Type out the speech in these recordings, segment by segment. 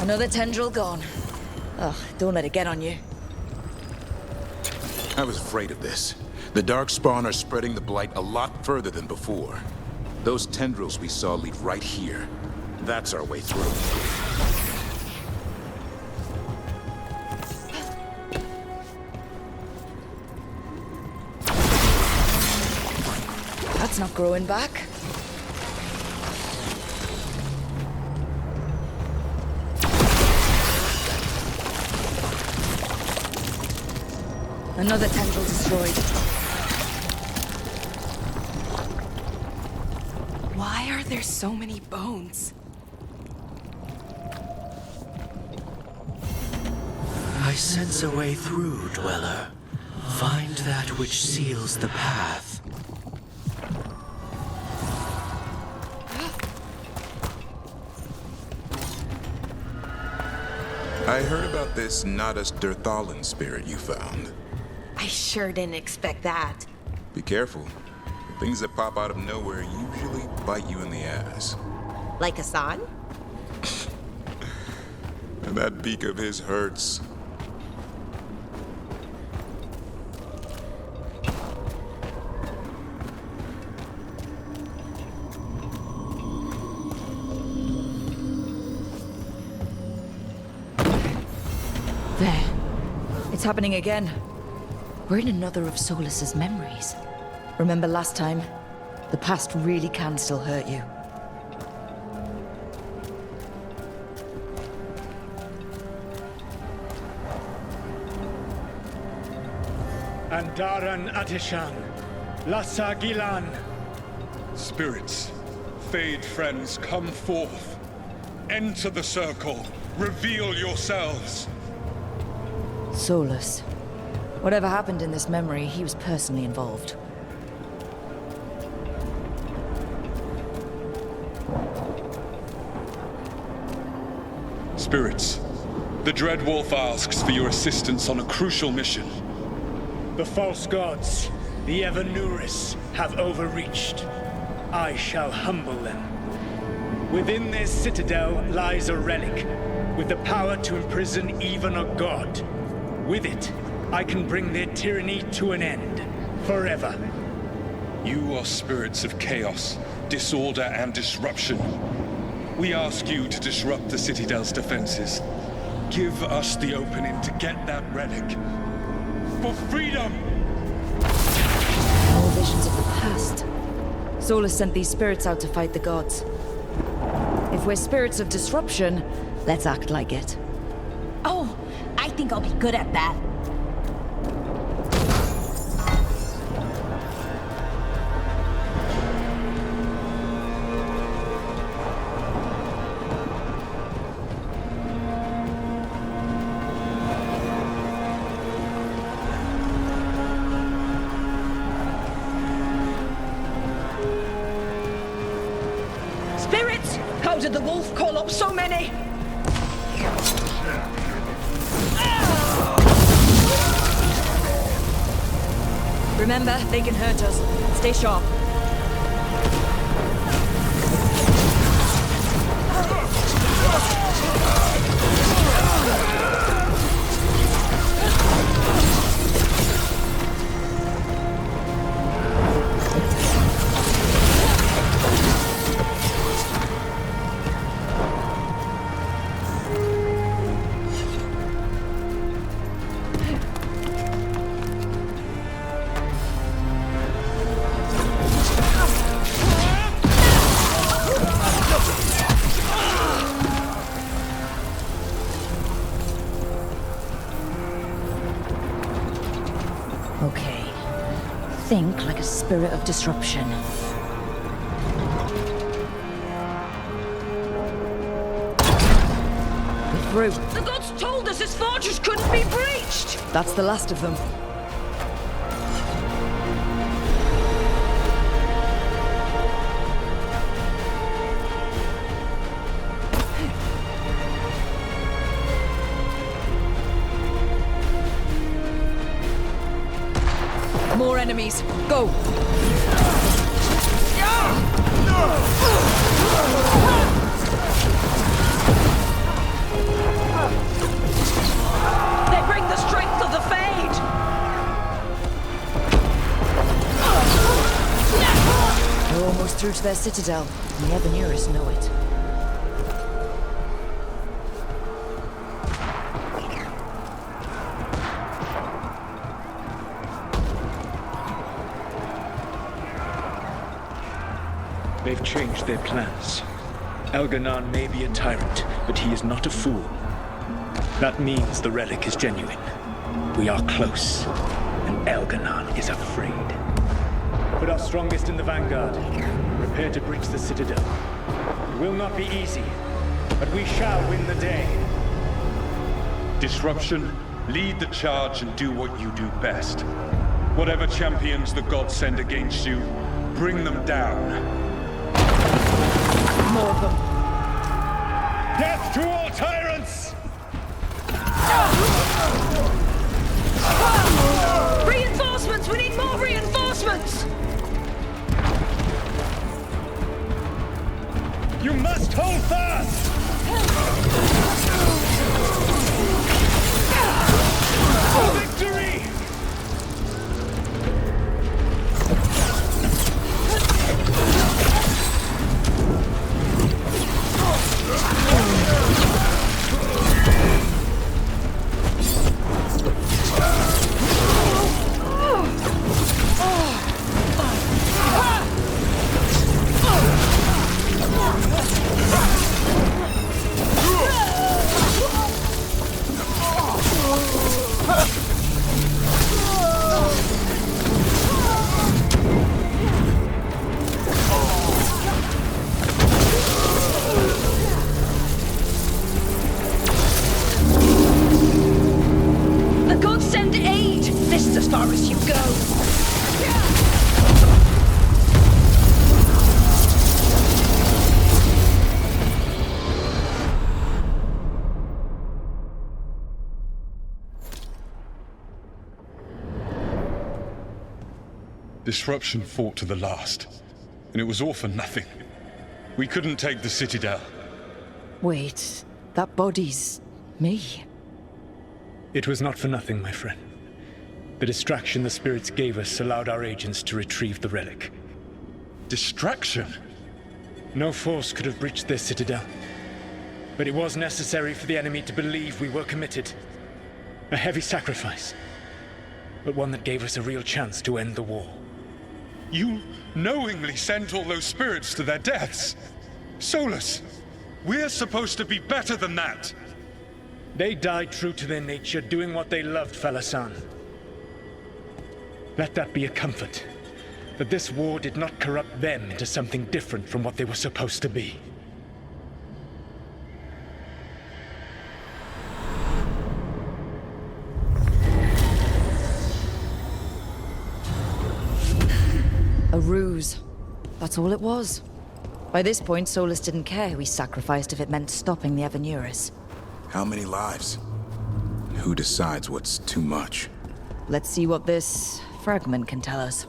Another tendril gone. Ugh, don't let it get on you. I was afraid of this. The Darkspawn are spreading the Blight a lot further than before. Those tendrils we saw lead right here. That's our way through. That's not growing back. Another tendril destroyed. Why are there so many bones? I sense a way through, Dweller. Find that which seals the path. I heard about this Nadas Durthalan spirit you found. I sure didn't expect that. Be careful. The things that pop out of nowhere usually bite you in the ass. Like Hassan? And that beak of his hurts. There. It's happening again. We're in another of Solas's memories. Remember last time? The past really can still hurt you. Andaran Atishan, Lassa Gilan. Spirits, fade friends, come forth. Enter the circle. Reveal yourselves. Solas. Whatever happened in this memory, he was personally involved. Spirits, the Dread Wolf asks for your assistance on a crucial mission. The false gods, the Evanuris, have overreached. I shall humble them. Within their citadel lies a relic, with the power to imprison even a god. With it, I can bring their tyranny to an end, forever. You are spirits of chaos, disorder, and disruption. We ask you to disrupt the Citadel's defenses. Give us the opening to get that relic. For freedom! All visions of the past. Solas sent these spirits out to fight the gods. If we're spirits of disruption, let's act like it. Oh, I think I'll be good at that. Spirits! How did the wolf call up so many? Remember, they can hurt us. Stay sharp. Okay. Think like a spirit of disruption. We're through. The gods told us his fortress couldn't be breached! That's the last of them. More enemies. Go! breached their citadel, and the Evanurus know it. They've changed their plans. Elganon may be a tyrant, but he is not a fool. That means the relic is genuine. We are close, and Elganon is afraid. Put our strongest in the vanguard. Prepare to breach the citadel. It will not be easy, but we shall win the day. Disruption, lead the charge and do what you do best. Whatever champions the gods send against you, bring them down. More of them. Death to all tyrants! Reinforcements! We need more reinforcements! You must hold fast! For victory! The gods send aid! This is as far as you go! Disruption fought to the last, and it was all for nothing. We couldn't take the Citadel. Wait, that body's me. It was not for nothing, my friend. The distraction the spirits gave us allowed our agents to retrieve the relic. Distraction? No force could have breached their citadel. But it was necessary for the enemy to believe we were committed. A heavy sacrifice, but one that gave us a real chance to end the war. You knowingly sent all those spirits to their deaths. Solas, we're supposed to be better than that. They died true to their nature, doing what they loved, Falasan. Let that be a comfort, that this war did not corrupt them into something different from what they were supposed to be. A ruse. That's all it was. By this point, Solas didn't care who he sacrificed if it meant stopping the Evanurus. How many lives? Who decides what's too much? Let's see what this fragment can tell us.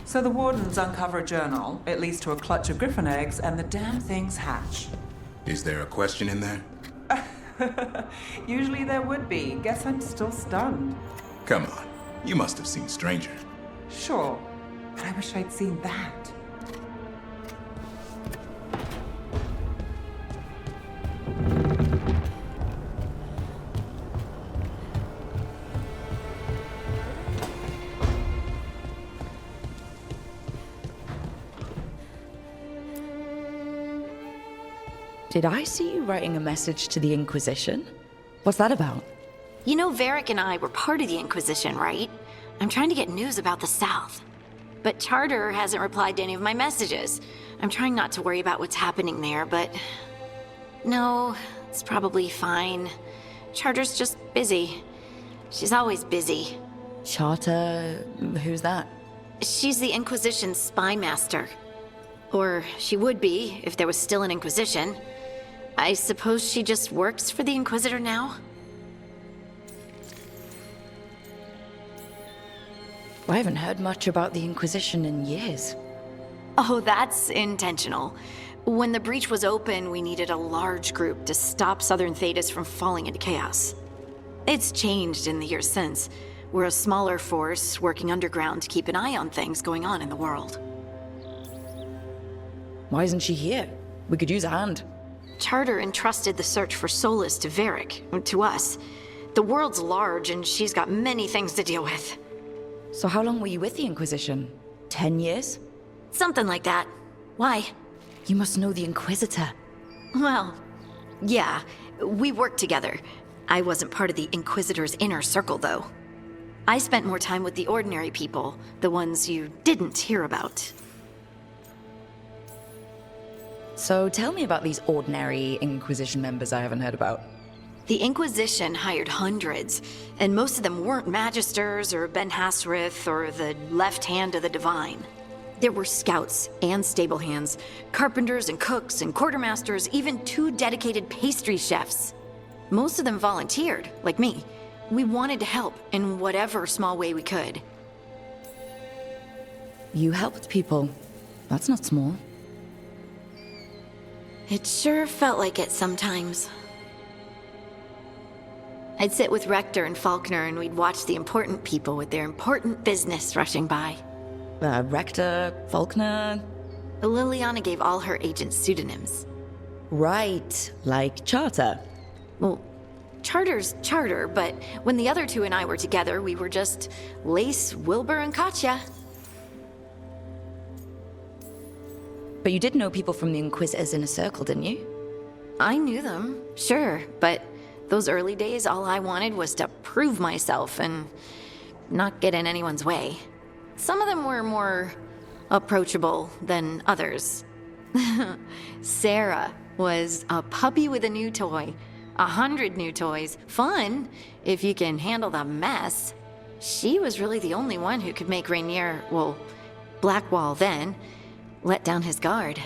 So the wardens uncover a journal. It leads to a clutch of griffin eggs, and the damn things hatch. Is there a question in there? Usually there would be. Guess I'm still stunned. Come on, you must have seen Stranger. Sure, but I wish I'd seen that. Did I see you writing a message to the Inquisition? What's that about? You know, Varric and I were part of the Inquisition, right? I'm trying to get news about the South. But Charter hasn't replied to any of my messages. I'm trying not to worry about what's happening there, but... No, it's probably fine. Charter's just busy. She's always busy. Charter... who's that? She's the Inquisition's spy master. Or she would be, if there was still an Inquisition. I suppose she just works for the Inquisitor now? I haven't heard much about the Inquisition in years. Oh, that's intentional. When the breach was open, we needed a large group to stop Southern Thedas from falling into chaos. It's changed in the years since. We're a smaller force working underground to keep an eye on things going on in the world. Why isn't she here? We could use a hand. Charter entrusted the search for Solas to Varric, to us. The world's large and she's got many things to deal with. So how long were you with the Inquisition? 10 years? Something like that. Why? You must know the Inquisitor. Well, yeah, we worked together. I wasn't part of the Inquisitor's inner circle, though. I spent more time with the ordinary people, the ones you didn't hear about. So tell me about these ordinary Inquisition members I haven't heard about. The Inquisition hired hundreds, and most of them weren't Magisters or Ben Hasrith or the left hand of the Divine. There were scouts and stable hands, carpenters and cooks and quartermasters, even 2 dedicated pastry chefs. Most of them volunteered, like me. We wanted to help in whatever small way we could. You helped people. That's not small. It sure felt like it sometimes. I'd sit with Rector and Faulkner and we'd watch the important people with their important business rushing by. Rector, Faulkner... Liliana gave all her agents pseudonyms. Right, like Charter. Well, Charter's Charter, but when the other 2 and I were together, we were just Lace, Wilbur, and Katya. But you did know people from the Inquisitor's inner circle, didn't you? I knew them, sure, but those early days, all I wanted was to prove myself and not get in anyone's way. Some of them were more approachable than others. Sarah was a puppy with a new toy. 100 new toys. Fun, if you can handle the mess. She was really the only one who could make Rainier, well, Blackwall then, let down his guard.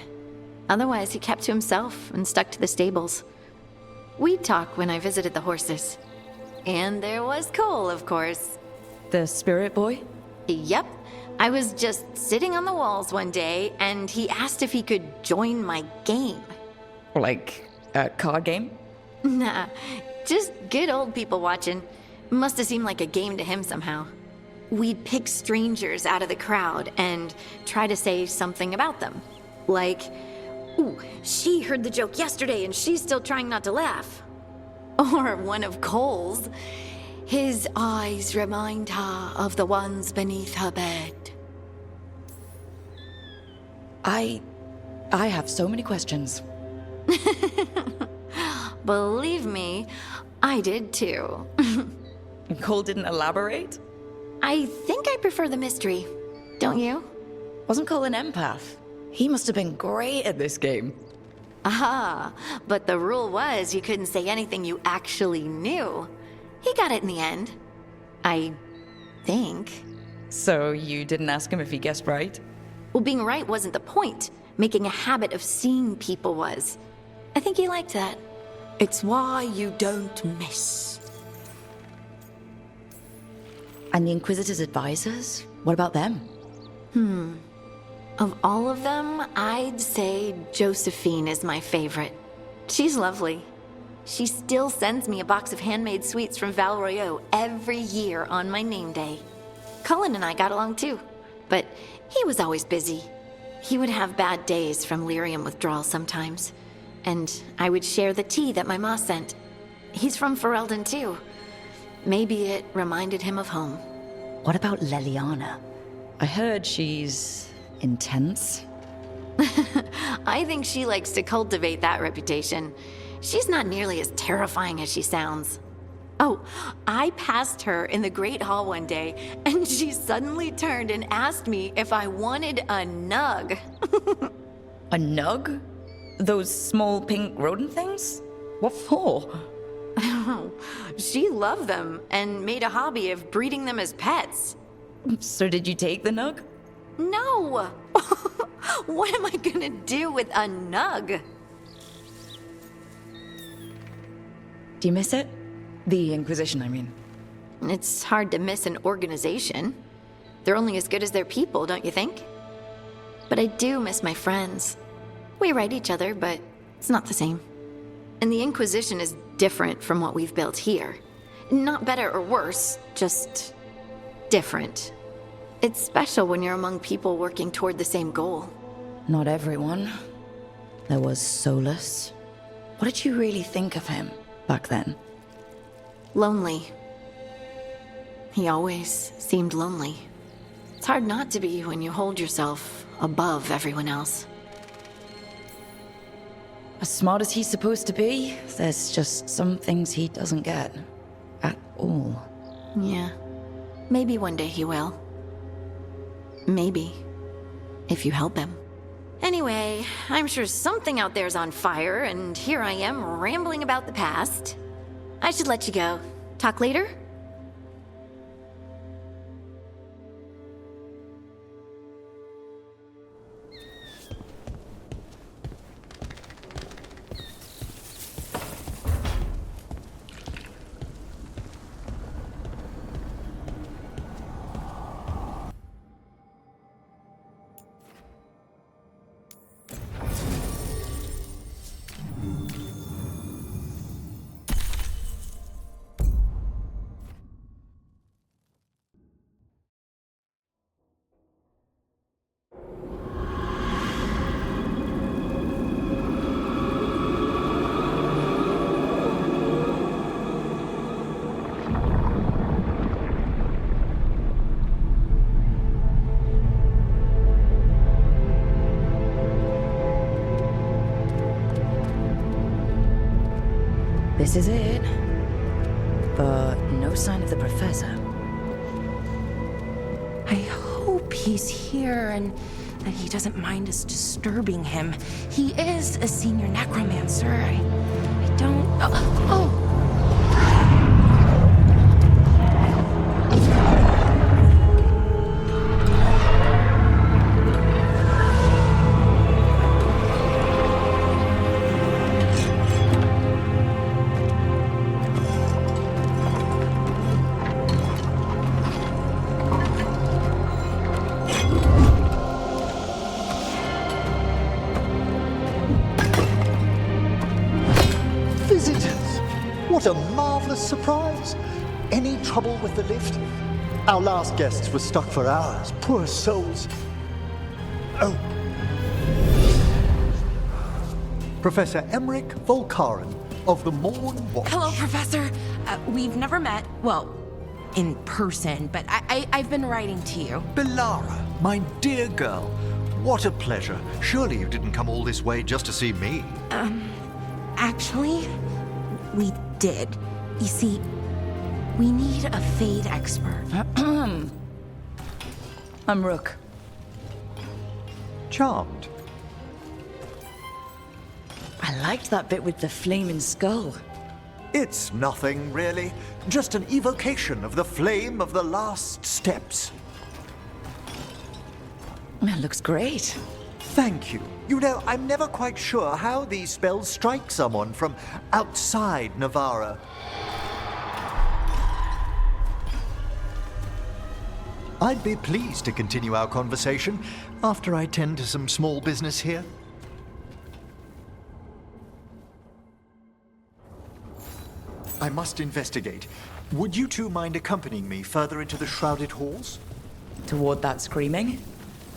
Otherwise, he kept to himself and stuck to the stables. We'd talk when I visited the horses. And there was Cole, of course. The spirit boy? Yep. I was just sitting on the walls one day, and he asked if he could join my game. Like a card game? Nah, just good old people watching. Must have seemed like a game to him somehow. We'd pick strangers out of the crowd and try to say something about them. Like, ooh, she heard the joke yesterday and she's still trying not to laugh. Or one of Cole's. His eyes remind her of the ones beneath her bed. I have so many questions. Believe me, I did too. Cole didn't elaborate? I think I prefer the mystery. Don't you? Wasn't Cole an empath? He must have been great at this game. Aha, but the rule was you couldn't say anything you actually knew. He got it in the end. I think. So you didn't ask him if he guessed right? Well, being right wasn't the point. Making a habit of seeing people was. I think he liked that. It's why you don't miss. And the Inquisitor's advisors? What about them? Of all of them, I'd say Josephine is my favorite. She's lovely. She still sends me a box of handmade sweets from Val Royeaux every year on my name day. Cullen and I got along too, but he was always busy. He would have bad days from lyrium withdrawal sometimes, and I would share the tea that my ma sent. He's from Ferelden too. Maybe it reminded him of home. What about Leliana? I heard she's intense. I think she likes to cultivate that reputation. She's not nearly as terrifying as she sounds. Oh, I passed her in the Great Hall one day, and she suddenly turned and asked me if I wanted a nug. A nug? Those small pink rodent things? What for? She loved them and made a hobby of breeding them as pets. So did you take the nug? No! What am I gonna do with a nug? Do you miss it? The Inquisition, I mean. It's hard to miss an organization. They're only as good as their people, don't you think? But I do miss my friends. We write each other, but it's not the same. And the Inquisition is different from what we've built here. Not better or worse, just different. It's special when you're among people working toward the same goal. Not everyone. There was Solas. What did you really think of him back then? Lonely. He always seemed lonely. It's hard not to be when you hold yourself above everyone else. As smart as he's supposed to be, there's just some things he doesn't get. At all. Yeah. Maybe one day he will. Maybe. If you help him. Anyway, I'm sure something out there's on fire, and here I am rambling about the past. I should let you go. Talk later? This is it. But no sign of the professor. I hope he's here and that he doesn't mind us disturbing him. He is a senior necromancer. I don't... Oh! What a marvelous surprise! Any trouble with the lift? Our last guests were stuck for hours. Poor souls. Oh. Professor Emmerich Volkaren of the Morn Watch. Hello, Professor. We've never met, well, in person, but I've been writing to you. Belara, my dear girl. What a pleasure. Surely you didn't come all this way just to see me. Actually, we did. You see, we need a Fade expert. I'm Rook. Charmed. I liked that bit with the flaming skull. It's nothing, really. Just an evocation of the flame of the last steps. It looks great. Thank you. You know, I'm never quite sure how these spells strike someone from outside Navarra. I'd be pleased to continue our conversation after I tend to some small business here. I must investigate. Would you two mind accompanying me further into the shrouded halls? Toward that screaming?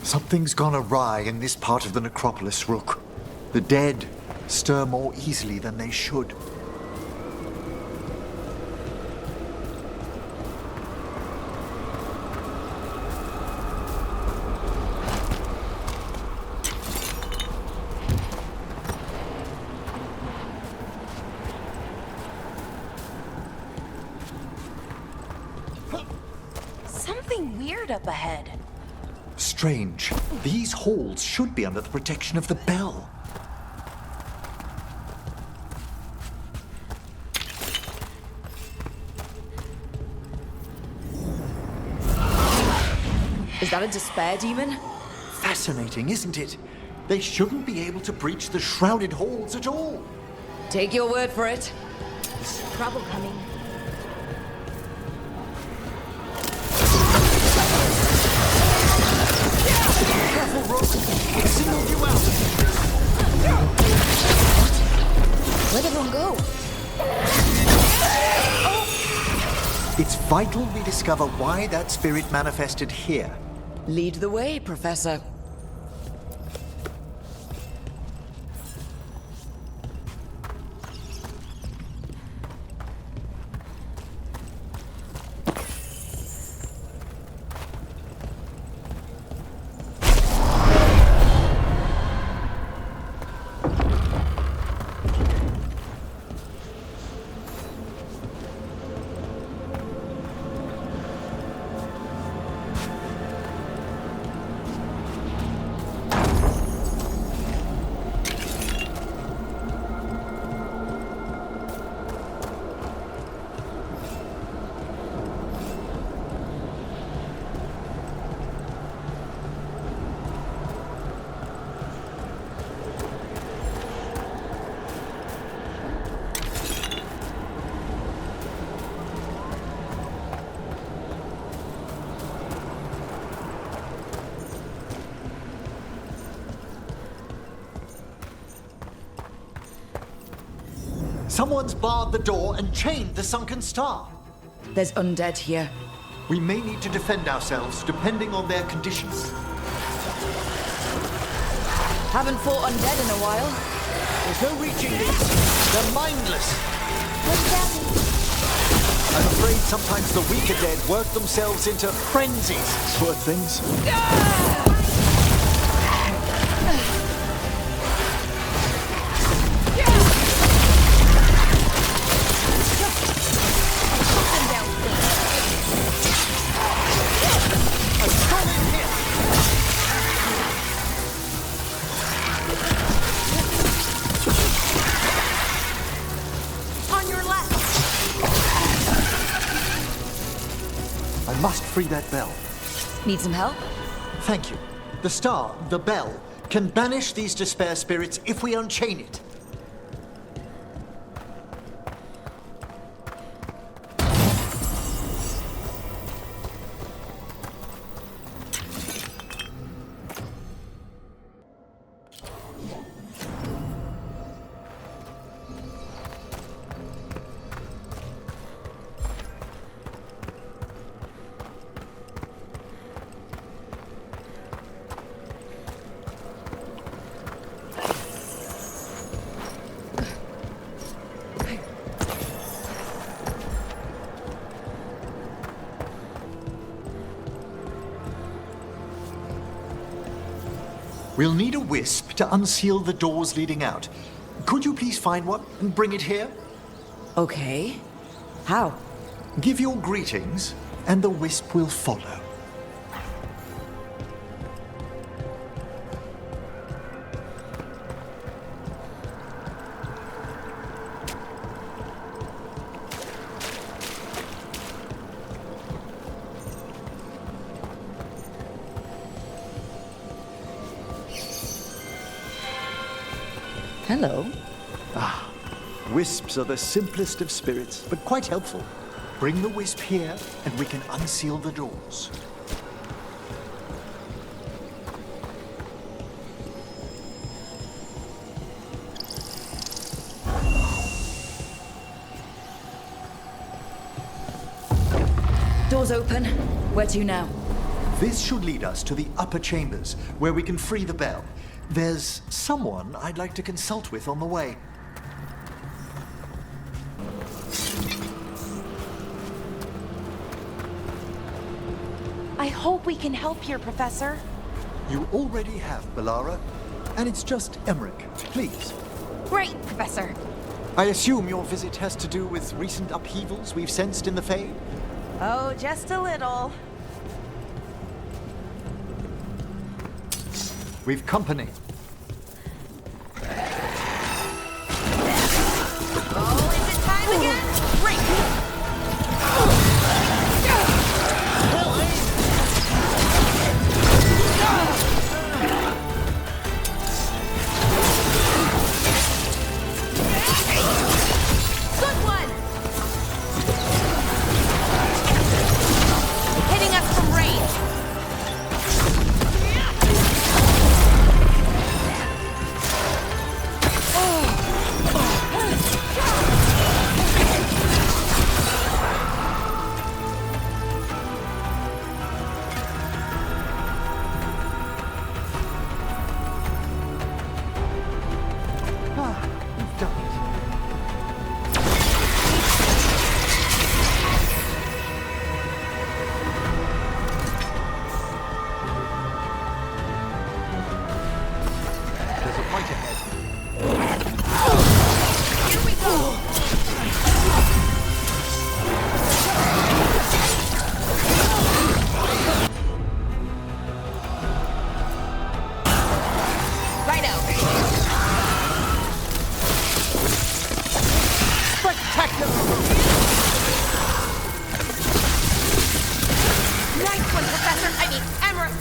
Something's gone awry in this part of the necropolis, Rook. The dead stir more easily than they should. Something weird up ahead. Strange. These halls should be under the protection of the bell. Is that a despair demon? Fascinating, isn't it? They shouldn't be able to breach the shrouded halls at all. Take your word for it. Trouble coming. Careful, Rook. It signaled you out. Where'd everyone go? It's vital we discover why that spirit manifested here. Lead the way, Professor. Someone's barred the door and chained the sunken star. There's undead here. We may need to defend ourselves, depending on their conditions. Haven't fought undead in a while. There's no reaching these. They're mindless. What's that mean? I'm afraid sometimes the weaker dead work themselves into frenzies. Poor things. Must free that bell. Need some help? Thank you. The star, the bell, can banish these despair spirits if we unchain it. We'll need a wisp to unseal the doors leading out. Could you please find one and bring it here? Okay. How? Give your greetings, and the wisp will follow. Hello. Wisps are the simplest of spirits, but quite helpful. Bring the wisp here, and we can unseal the doors. Door's open. Where to now? This should lead us to the upper chambers, where we can free the bell. There's someone I'd like to consult with on the way. I hope we can help here, Professor. You already have, Balara. And it's just Emmerich. Please. Great, Professor. I assume your visit has to do with recent upheavals we've sensed in the Fade? Oh, just a little. We've company. Oh, is it time again? Great! Good one! Hitting us from range. We've done it. There's a fight ahead. Here we go! Righto! Nice one, Professor! I mean, Emmerich!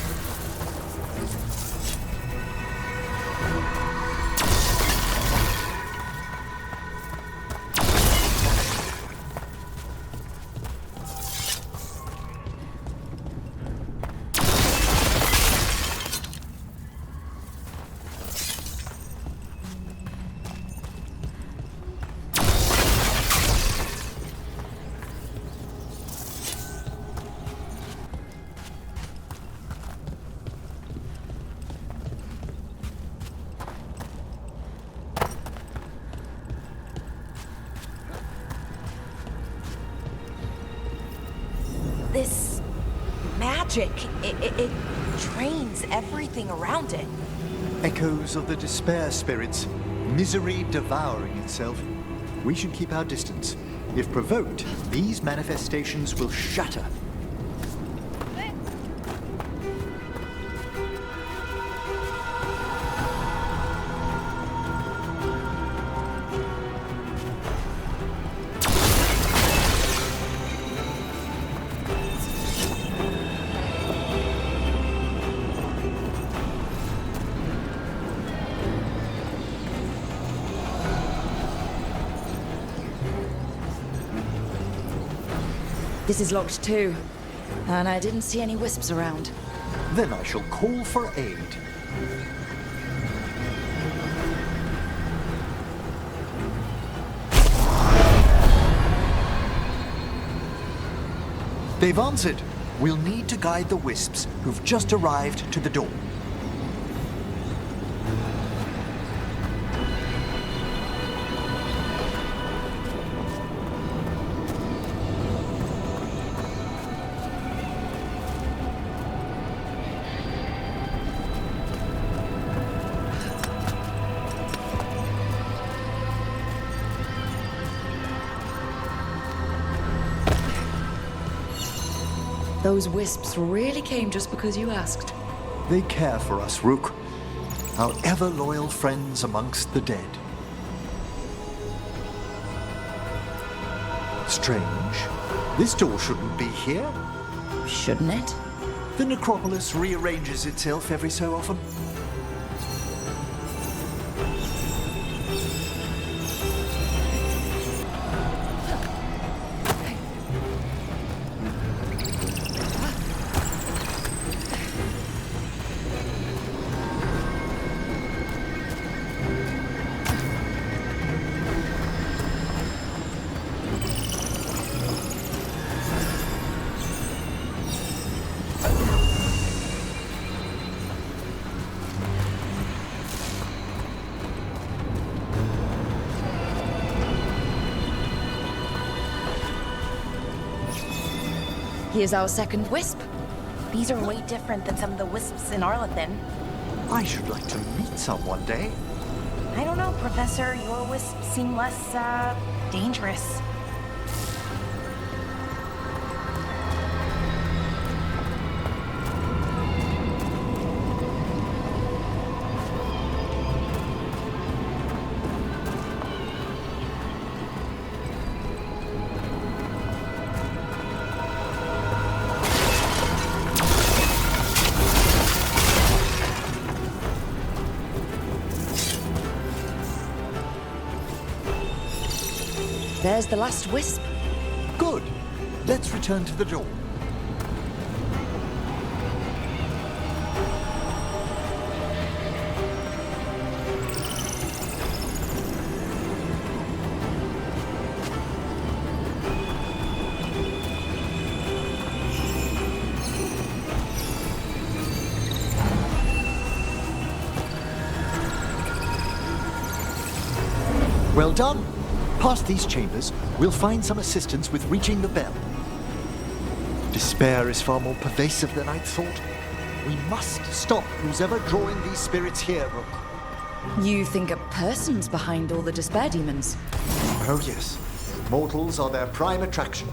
This magic, it drains everything around it. Echoes of the despair spirits, misery devouring itself. We should keep our distance. If provoked, these manifestations will shatter. This is locked too. And I didn't see any wisps around. Then I shall call for aid. They've answered. We'll need to guide the wisps who've just arrived to the door. Those wisps really came just because you asked. They care for us, Rook. Our ever-loyal friends amongst the dead. Strange. This door shouldn't be here. Shouldn't it? The necropolis rearranges itself every so often. Here's our second wisp. These are way different than some of the wisps in Arlathan. I should like to meet some one day. I don't know, Professor. Your wisps seem less, dangerous. There's the last wisp. Good. Let's return to the door. Well done. Past these chambers, we'll find some assistance with reaching the bell. Despair is far more pervasive than I'd thought. We must stop who's ever drawing these spirits here, Rook. You think a person's behind all the despair demons? Oh yes. Mortals are their prime attraction.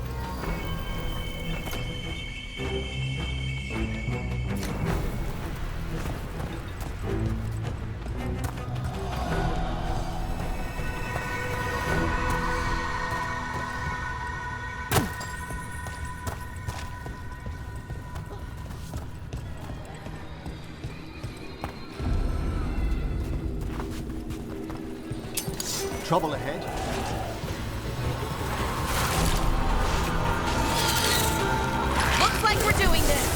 Trouble ahead. Looks like we're doing this.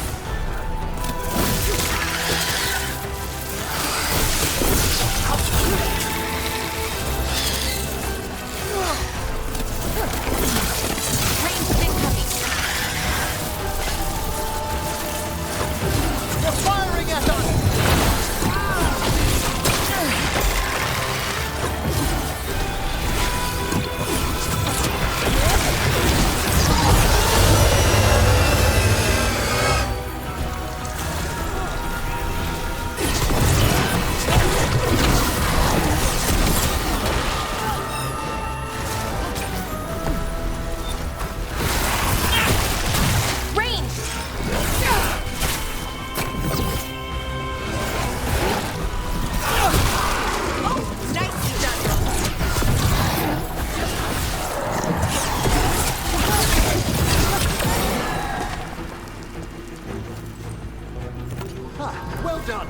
Ranged incoming. They're firing at us! Well done!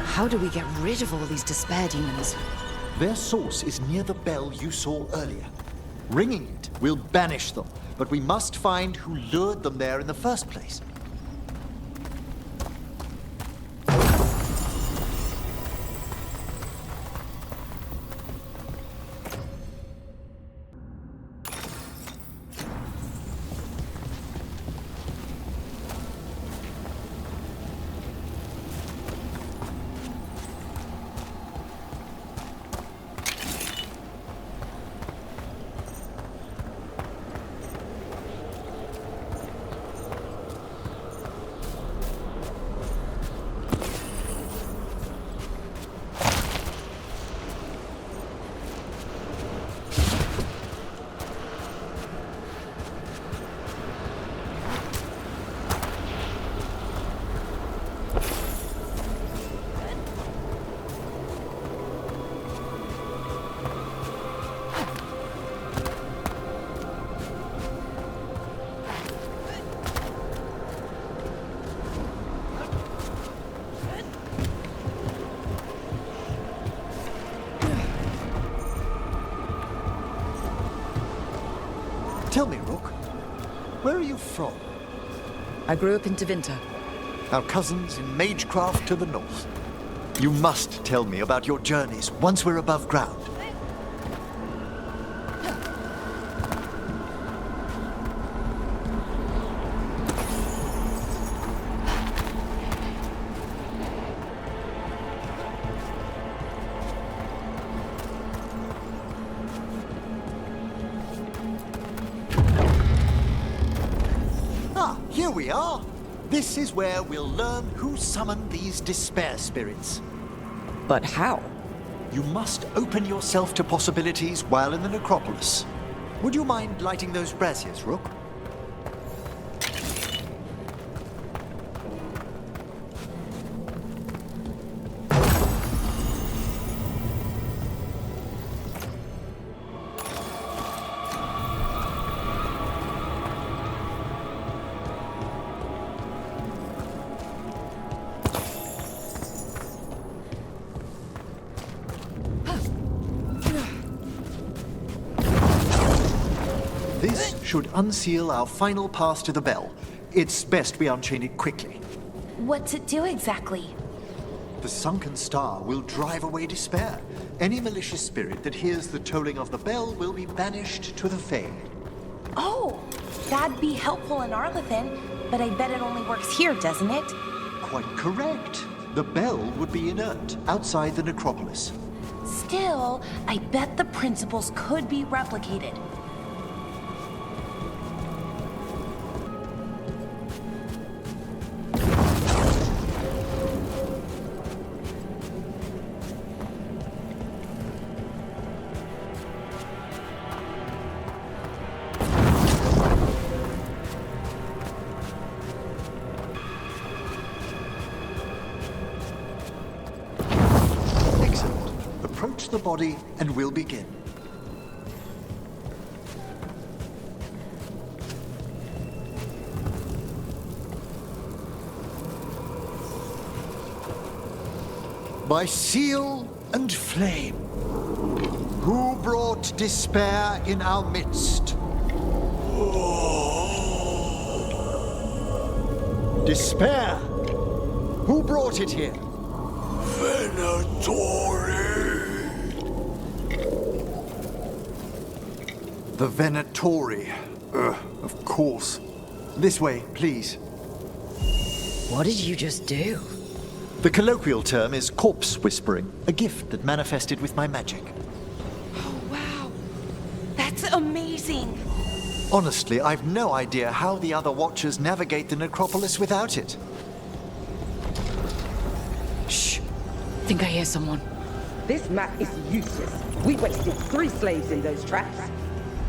How do we get rid of all these despair demons? Their source is near the bell you saw earlier. Ringing it will banish them, but we must find who lured them there in the first place. Tell me, Rook, where are you from? I grew up in Tevinter. Our cousins in Magecraft to the north. You must tell me about your journeys once we're above ground. Here we are. This is where we'll learn who summoned these despair spirits. But how? You must open yourself to possibilities while in the necropolis. Would you mind lighting those braziers, Rook? This should unseal our final path to the bell. It's best we unchain it quickly. What's it do exactly? The sunken star will drive away despair. Any malicious spirit that hears the tolling of the bell will be banished to the Fae. Oh, that'd be helpful in Arlethan, but I bet it only works here, doesn't it? Quite correct. The bell would be inert outside the necropolis. Still, I bet the principles could be replicated. Approach the body and we'll begin. By seal and flame, who brought despair in our midst? Despair! Who brought it here? The Venatori. Of course. This way, please. What did you just do? The colloquial term is corpse whispering, a gift that manifested with my magic. Oh, wow. That's amazing. Honestly, I've no idea how the other Watchers navigate the necropolis without it. Shh. Think I hear someone. This map is useless. We wasted 3 slaves in those traps.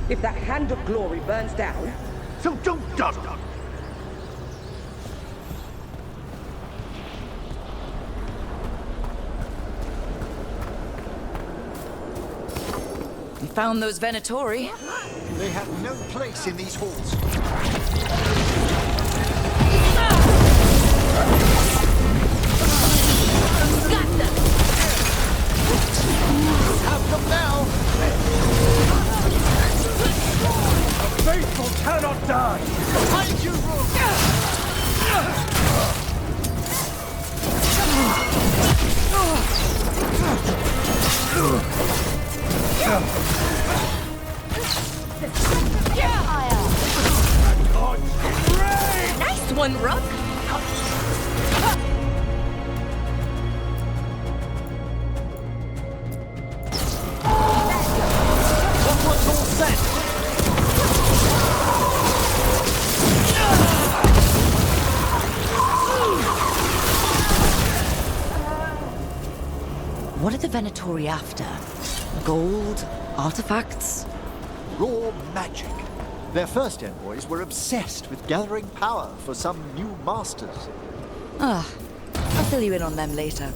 If that Hand of Glory burns down... So don't dawdle! You found those Venatori? They have no place in these halls. Got them! Have them now! The faithful cannot die! Behind you, Rook! Nice one, Rook! That one's all set! What are the Venatori after? Gold? Artifacts? Raw magic. Their first envoys were obsessed with gathering power for some new masters. I'll fill you in on them later.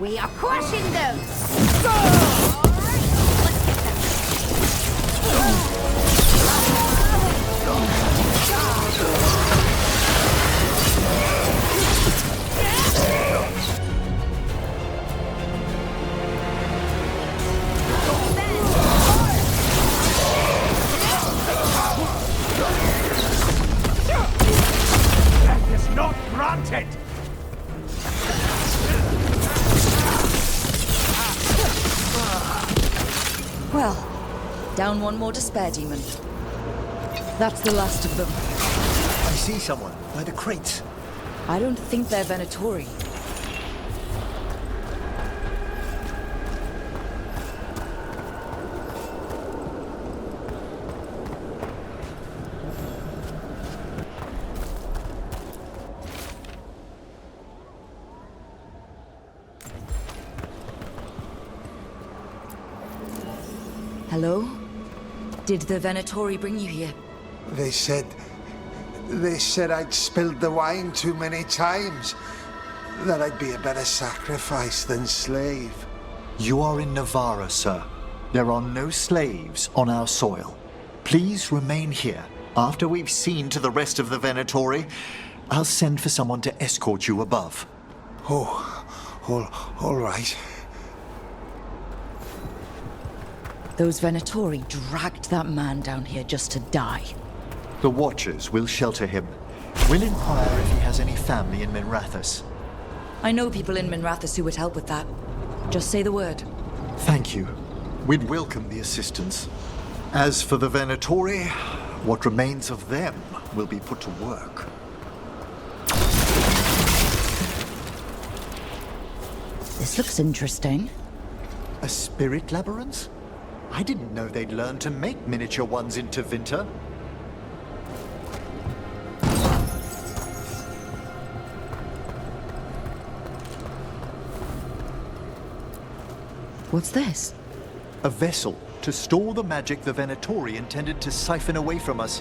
We are crushing them! That is not granted! Well, down one more despair demon. That's the last of them. I see someone by the crates. I don't think they're Venatori. Hello? Did the Venatori bring you here? They said I'd spilled the wine too many times. That I'd be a better sacrifice than slave. You are in Navarra, sir. There are no slaves on our soil. Please remain here. After we've seen to the rest of the Venatori, I'll send for someone to escort you above. All right. Those Venatori dragged that man down here just to die. The Watchers will shelter him. We'll inquire if he has any family in Minrathous. I know people in Minrathous who would help with that. Just say the word. Thank you. We'd welcome the assistance. As for the Venatori, what remains of them will be put to work. This looks interesting. A spirit labyrinth? I didn't know they'd learn to make miniature ones in Tevinter. What's this? A vessel to store the magic the Venatori intended to siphon away from us.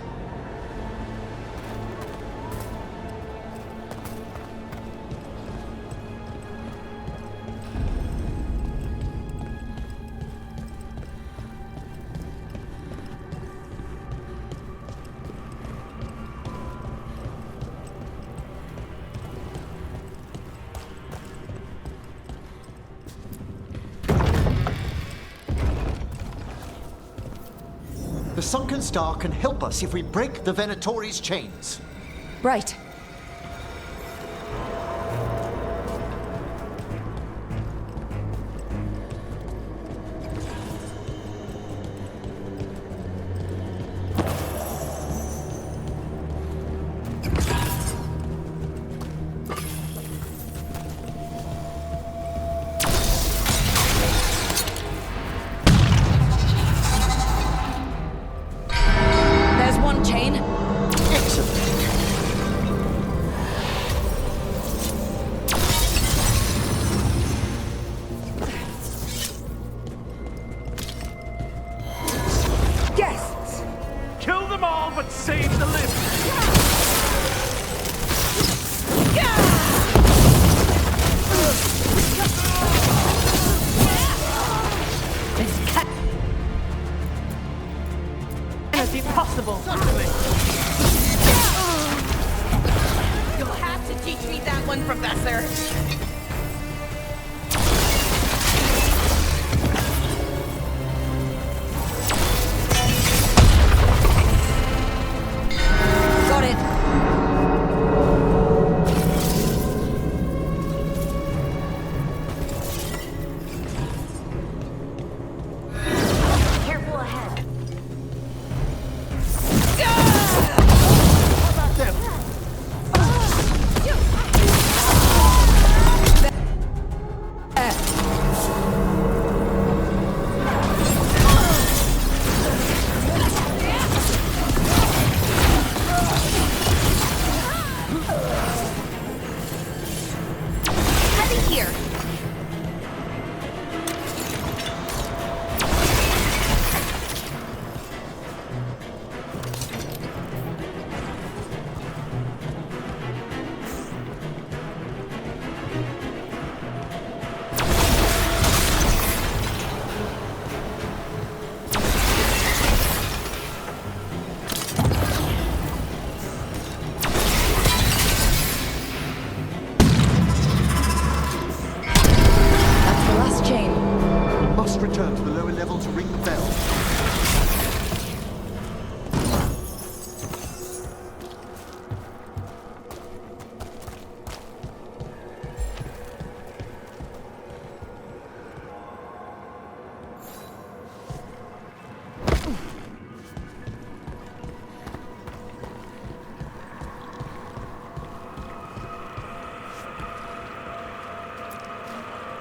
The Sunken Star can help us if we break the Venatori's chains. Right.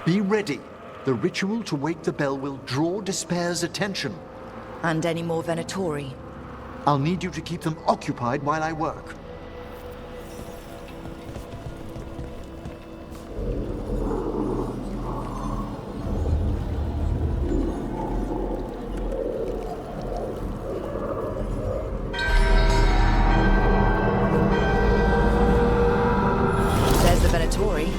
Be ready. The ritual to wake the bell will draw Despair's attention. And any more Venatori? I'll need you to keep them occupied while I work. There's the Venatori.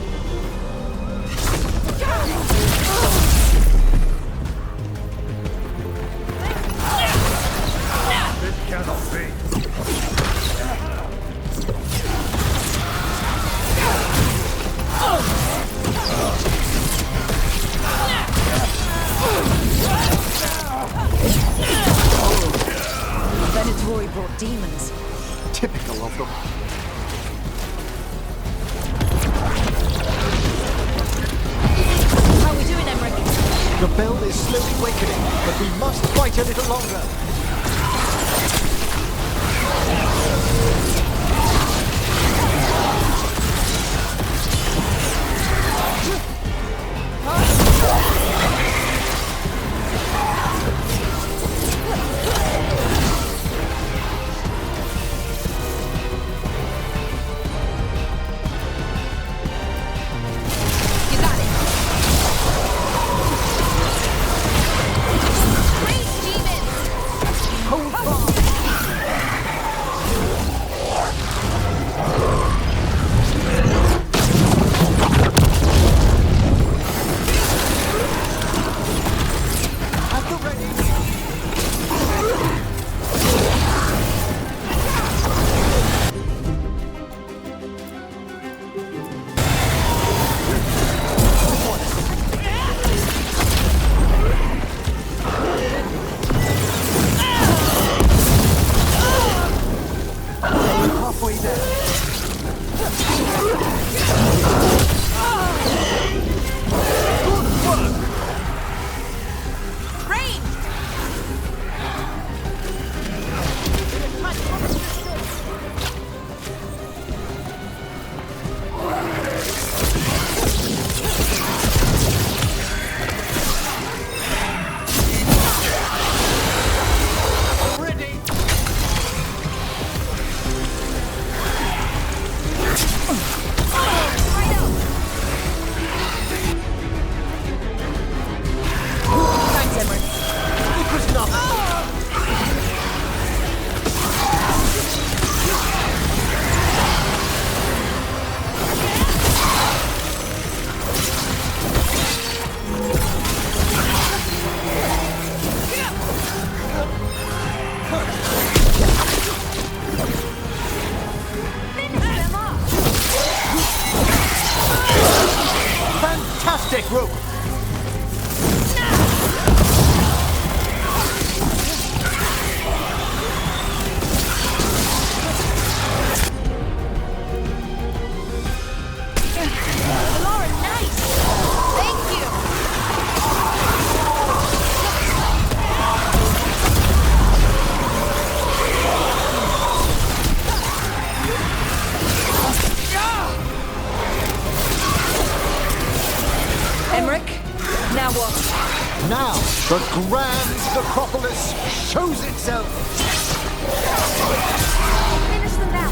Cannot be. Venatori brought demons. Typical of them. How are we doing, Emmerich? The bell is slowly awakening, but we must fight a little longer. Now, the grand necropolis shows itself! Finish them now!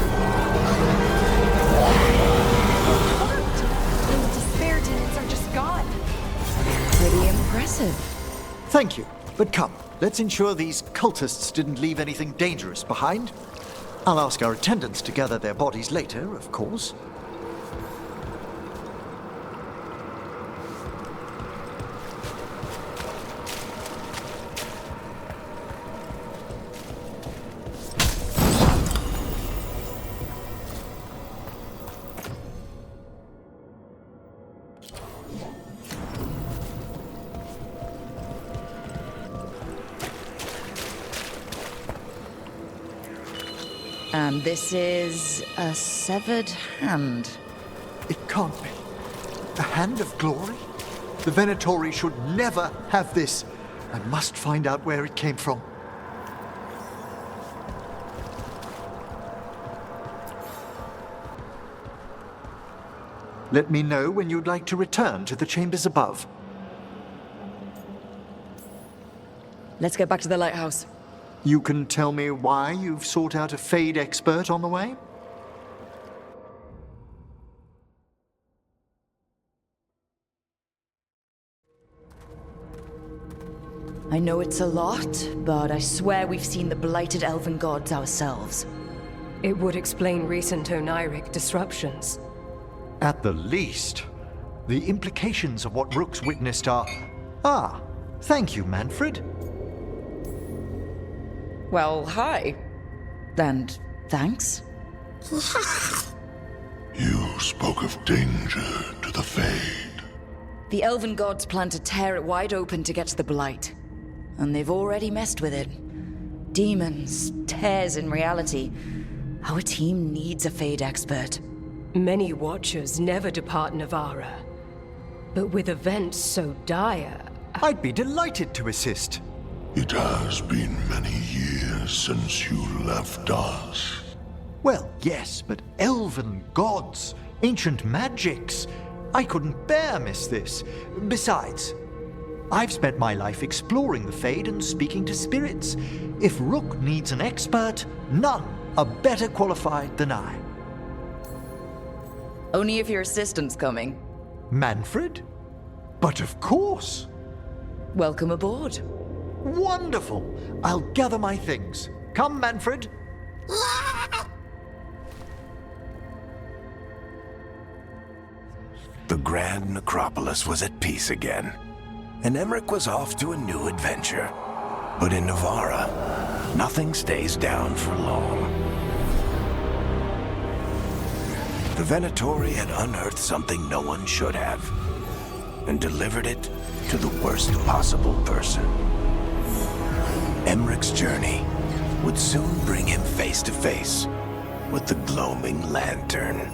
Those despair demons are just gone. Pretty impressive. Thank you, but come, let's ensure these cultists didn't leave anything dangerous behind. I'll ask our attendants to gather their bodies later, of course. And this is a severed hand. It can't be. A hand of glory? The Venatori should never have this. I must find out where it came from. Let me know when you'd like to return to the chambers above. Let's get back to the lighthouse. You can tell me why you've sought out a Fade expert on the way? I know it's a lot, but I swear we've seen the blighted elven gods ourselves. It would explain recent oniric disruptions. At the least. The implications of what Rook's witnessed are... Ah, thank you, Manfred. Well, hi. And thanks. You spoke of danger to the Fade. The elven gods plan to tear it wide open to get to the blight. And they've already messed with it. Demons, tears in reality. Our team needs a Fade expert. Many Watchers never depart Navara. But with events so dire... I'd be delighted to assist. It has been many years since you left us. Well, yes, but elven gods, ancient magics. I couldn't bear miss this. Besides, I've spent my life exploring the Fade and speaking to spirits. If Rook needs an expert, none are better qualified than I. Only if your assistant's coming. Manfred? But of course. Welcome aboard. Wonderful. I'll gather my things. Come, Manfred. The Grand Necropolis was at peace again, and Emmerich was off to a new adventure. But in Navara, nothing stays down for long. The Venatori had unearthed something no one should have, and delivered it to the worst possible person. Emmerich's journey would soon bring him face to face with the gloaming lantern.